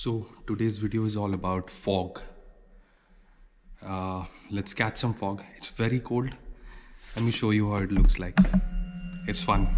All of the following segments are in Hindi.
So today's video is all about fog. Let's catch some fog. It's very cold. Let me show you how it looks like. It's fun.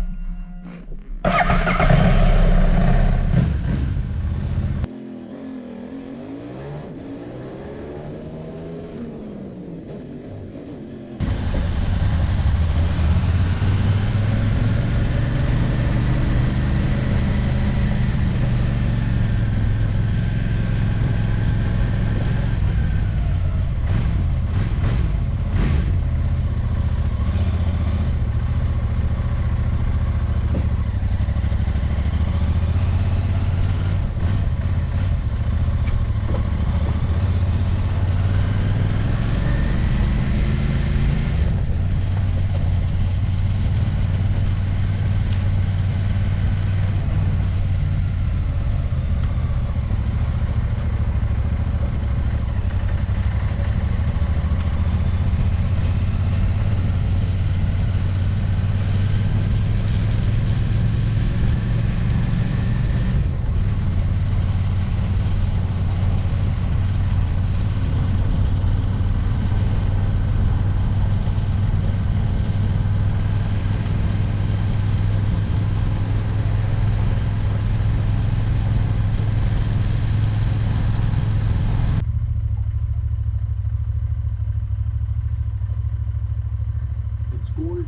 Cold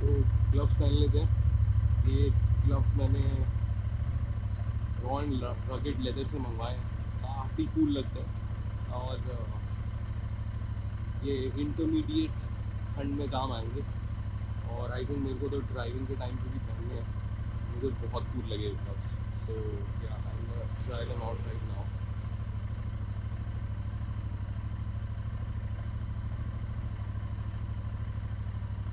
तो ग्लव्स पहन लेते हैं। ये ग्लव्स मैंने रॉ एंड रगेड लेदर से मंगवाए, काफ़ी कूल लगते हैं और ये इंटरमीडिएट ठंड में काम आएंगे। और आई थिंक मेरे को तो ड्राइविंग के टाइम पे भी पहनने हैं, मुझे बहुत कूल लगे ग्लव्स। सो या I am try them out right now.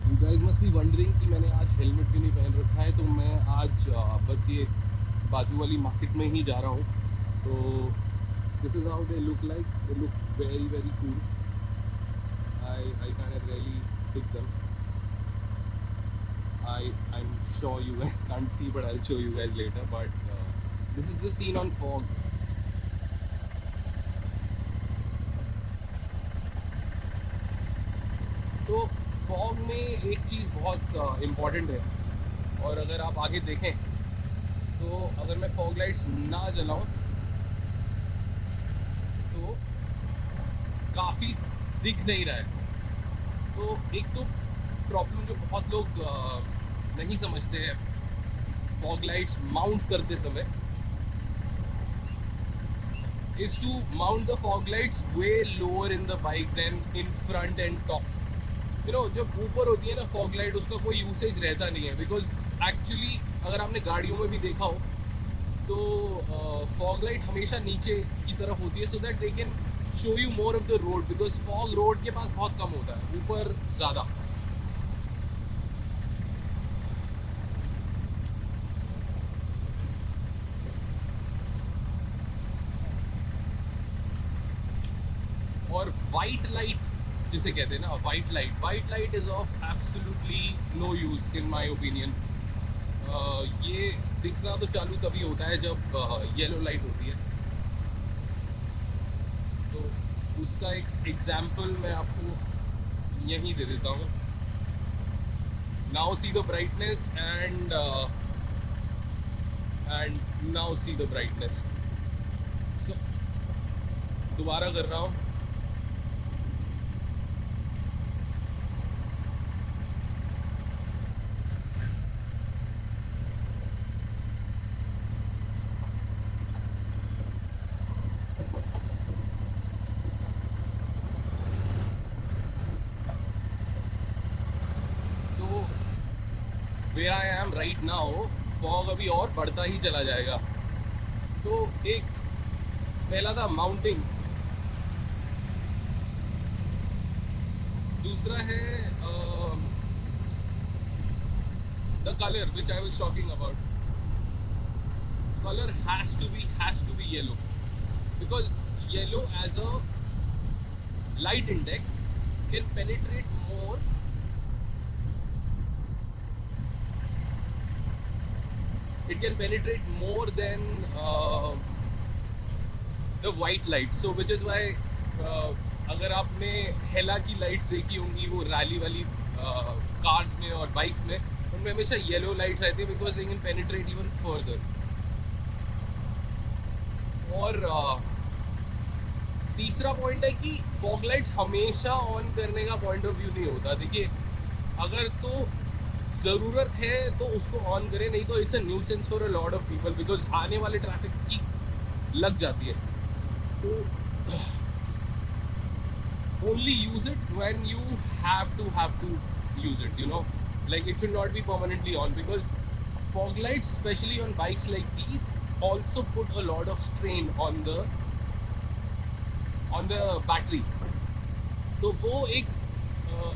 You guys must be wondering कि मैंने आज हेलमेट क्यों नहीं पहन रखा है। तो मैं आज बस ये बाजू वाली मार्केट में ही जा रहा हूँ। तो this is how they look like, they look very very cool. I kind of really dig them. I'm sure you guys can't see, but I'll show you guys later. But this is the scene on fog. तो फॉग में एक चीज़ बहुत इम्पॉर्टेंट है, और अगर आप आगे देखें तो अगर मैं फॉग लाइट्स ना जलाऊं तो काफ़ी दिख नहीं रहा है। तो एक तो प्रॉब्लम जो बहुत लोग नहीं समझते हैं फॉग लाइट्स माउंट करते समय is to mount the fog lights way lower in the bike than in front and top. You know, जब ऊपर होती है ना फॉग लाइट, उसका कोई यूसेज रहता नहीं है। बिकॉज एक्चुअली अगर आपने गाड़ियों में भी देखा हो तो फॉग लाइट हमेशा नीचे की तरफ होती है, so that they can show you more of the road. Because fog road के पास बहुत कम होता है, ऊपर ज़्यादा। और वाइट लाइट जिसे कहते हैं ना, white light is of absolutely no use in my opinion. ये दिखना तो चालू तभी होता है जब येलो लाइट होती है। तो उसका एक एग्जाम्पल मैं आपको यहीं दे देता हूँ। Now see the brightness and now see the brightness. So दोबारा कर रहा हूँ। Where I am right now, fog अभी और बढ़ता ही चला जाएगा। तो एक पहला था माउंटिंग, दूसरा है the colour which I was talking about. Colour has to be yellow, because yellow as a light index can penetrate more it can penetrate more than the white lights. So which is why अगर आपने हेला की लाइट्स देखी होंगी वो रैली वाली कार्स में और बाइक्स में, उनमें हमेशा येलो लाइट्स रहती है because they can penetrate even further. और तीसरा पॉइंट है कि फॉग लाइट्स हमेशा ऑन करने का पॉइंट ऑफ व्यू नहीं होता. देखिए, अगर तो ज़रूरत है तो उसको ऑन करें, नहीं तो it's a nuisance for a lot of people because आने वाले ट्रैफिक की लग जाती है. तो only use it when you have to use it, you know, like it should not be permanently on because fog lights, especially on bikes like these, also put a lot of strain on the battery. तो वो एक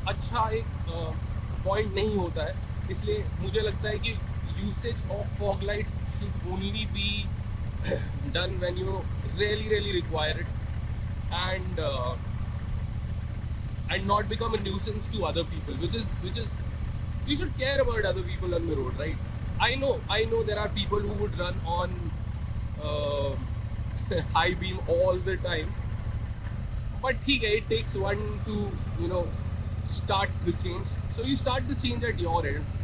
अच्छा एक पॉइंट नहीं होता है. इसलिए मुझे लगता है कि usage of fog lights should only be done when you really require it, and not become a nuisance to other people, which is you should care about other people on the road, right? I know there are people who would run on high beam all the time, but ठीक है, it takes one to, you know, start the change. So you start the change at your end.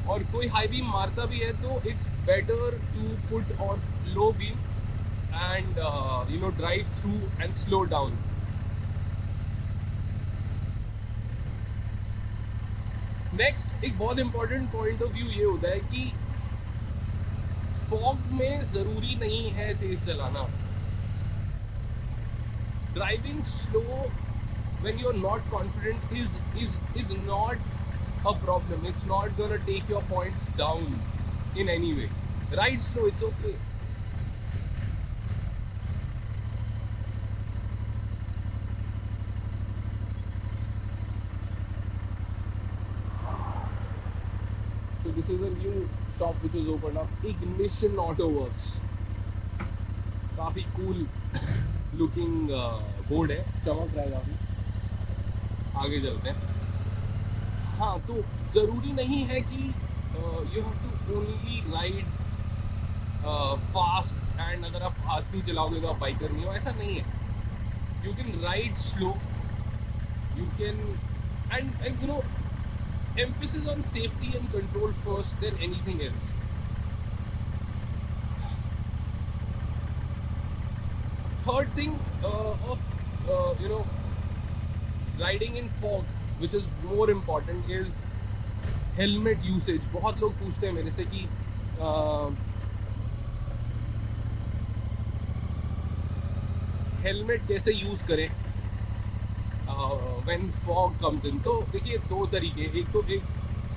और कोई हाई बीम मारता भी है तो it's better to put on low beam and you know, drive through and slow down. Next एक बहुत इंपॉर्टेंट पॉइंट ऑफ व्यू ये होता है कि फॉग में ज़रूरी नहीं है तेज चलाना. Driving slow when you're not confident is not a problem. It's not gonna take your points down in any way. Ride slow, it's okay. So this is a new shop which is opened up, Ignition Auto Works. काफ़ी cool looking बोर्ड है, चमक रहा है काफ़ी. आगे चलते हैं. हाँ, तो ज़रूरी नहीं है कि you have to only ride fast, and अगर आप फास्ट नहीं चलाओगे तो आप बाइकर नहीं हो, ऐसा नहीं है. You can ride slow, you can and you know, emphasis on safety and control first than anything else. Third thing of you know, riding in fog, which is more important, is helmet usage. बहुत लोग पूछते हैं मेरे से कि हेलमेट कैसे यूज़ करें when fog comes in. तो देखिए, दो तरीके. एक तो एक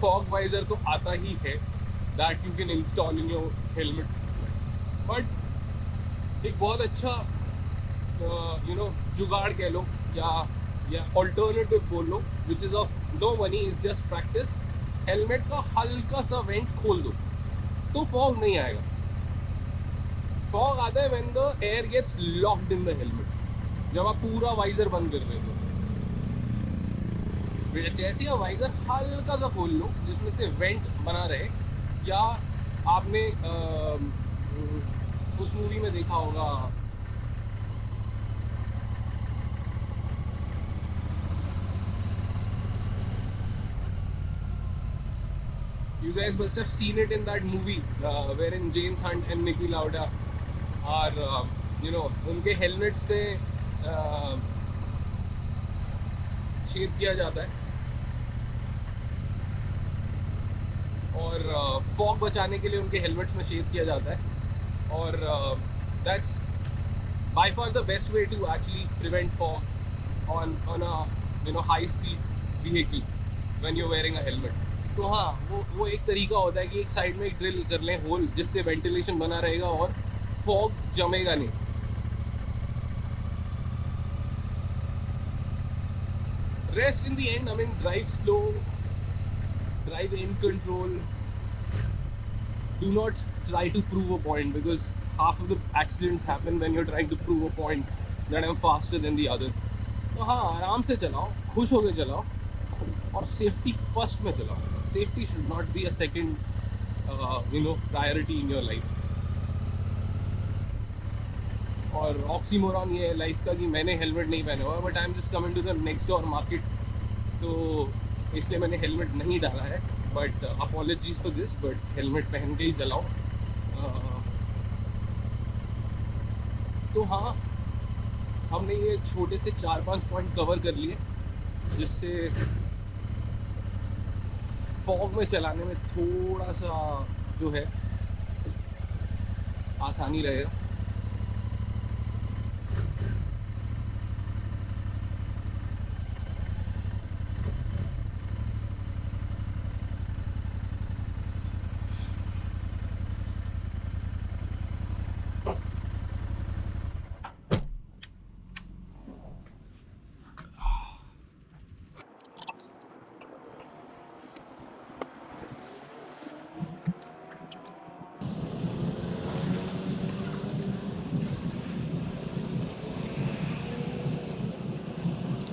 fog visor तो आता ही है, that you can install in your helmet, but एक बहुत अच्छा you know, जुगाड़ कह लो या alternative बोल लो, which is of no money, is just practice. Helmet का हल्का सा वेंट खोल दो तो fog नहीं आएगा. fog आता है when the air gets locked in the helmet, जब आप पूरा वाइजर बंद कर रहे हो. जैसे आप वाइजर हल्का सा खोल लो जिसमें से वेंट बना रहे, या आपने उस मूवी में देखा होगा, you guys must have seen it in that movie wherein James Hunt and Niki Lauda are you know, उनके हेलमेट्स पे छेद किया जाता है और फॉग बचाने के लिए उनके हेलमेट्स में छेद किया जाता है. और that's by far the best way to actually prevent fog on a, you know, high speed vehicle when you wearing a helmet. तो हाँ, वो एक तरीका होता है कि एक साइड में एक ड्रिल कर लें होल, जिससे वेंटिलेशन बना रहेगा और फॉग जमेगा नहीं. Rest in the end, I mean, drive slow, drive in control. Do not try to prove a point, because half of the accidents happen when you're trying to prove a point that I'm faster than the other. तो हाँ, आराम से चलाओ, खुश होके चलाओ और सेफ्टी फर्स्ट में चलाओ. Safety should not be a second, you know, priority in your life. और ऑक्सीमोरॉन ये है लाइफ का कि मैंने हेलमेट नहीं पहना हुआ, but I am just coming to the next door market, तो इसलिए मैंने हेलमेट नहीं डाला है। But apologies for this, but helmet पहन के ही चलाओ। तो हाँ, हमने ये छोटे से 4-5 पॉइंट कवर कर लिए, जिससे फॉग में चलाने में थोड़ा सा जो है आसानी रहेगा।